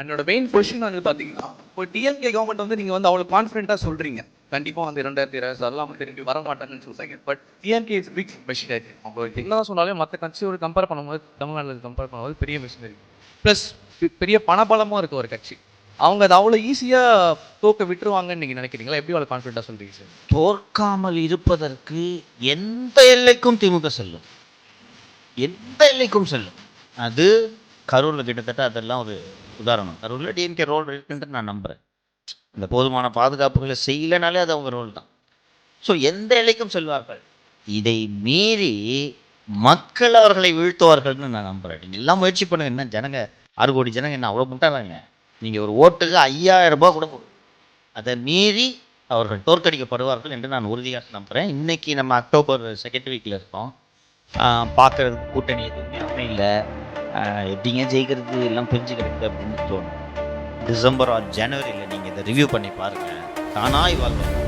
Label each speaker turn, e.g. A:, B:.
A: என்னோட main question வந்து பார்த்தீங்கன்னா, இப்போ டிஎம்கே கவர்மெண்ட் வந்து நீங்க வந்து அவ்வளோ கான்ஃபிடென்ட்டா சொல்றீங்க. கண்டிப்பா வந்து 2020 அதெல்லாம் வந்து திரும்பி வர மாட்டாங்கன்னு சொல்றீங்க. But DMK is big machinery. அவங்க என்னதான் சொன்னாலும் மத்த கட்சியோட கம்பேர் பண்ணும்போது, தமிழ்நாடுல கம்பேர் பண்ணும்போது பெரிய மெஷினரி. பிளஸ் பெரிய பணபலமும் இருக்க ஒரு கட்சி. அவங்க அத அவ்வளோ ஈஸியா தோக்க விட்டுருவாங்கன்னு நீங்க நினைக்கிறீங்களா? எப்படி அவ்வளோ கான்ஃபிடென்ட்டா சொல்றீங்க சார்?
B: தோற்காமல் இருப்பதற்கு எந்த எல்லைக்கும் திமுக செல்லும், எந்த எல்லைக்கும் செல்லும். அது கரூரில் கிட்டத்தட்ட அதெல்லாம் ஒரு உதாரணம். கரூரில் டிஎம்கே ரோல் இருக்குன்ட்டு நான் நம்புகிறேன். இந்த போதுமான பாதுகாப்புகளை செய்யலைனாலே அது அவங்க ரோல் தான். ஸோ எந்த எல்லைக்கும் செல்வார்கள். இதை மீறி மக்கள் அவர்களை வீழ்த்துவார்கள்னு நான் நம்புகிறேன். நீங்கள் எல்லாம் முயற்சி பண்ணுங்க. என்ன ஜனங்க 6 கோடி ஜனங்க என்ன அவ்வளோ முட்டாளாங்க? நீங்கள் ஒரு ஓட்டுக்கு 5000 ரூபாய் கூட போடும். அதை மீறி அவர்கள் தோற்கடிக்கப்படுவார்கள் என்று நான் உறுதியாக நம்புகிறேன். இன்றைக்கி நம்ம அக்டோபர் செகண்ட் வீக்கில் இருக்கோம். பார்க்குறதுக்கு கூட்டணி எதுவுமே அமையல. எப்படிங்க ஜெயிக்கிறது, எல்லாம் பிரிஞ்சு கிடக்குது அப்படின்னு தோணும். டிசம்பர் ஆர் ஜனவரியில் நீங்கள் இதை ரிவ்யூ பண்ணி பாருங்கள். தானாக வாழ்க்கை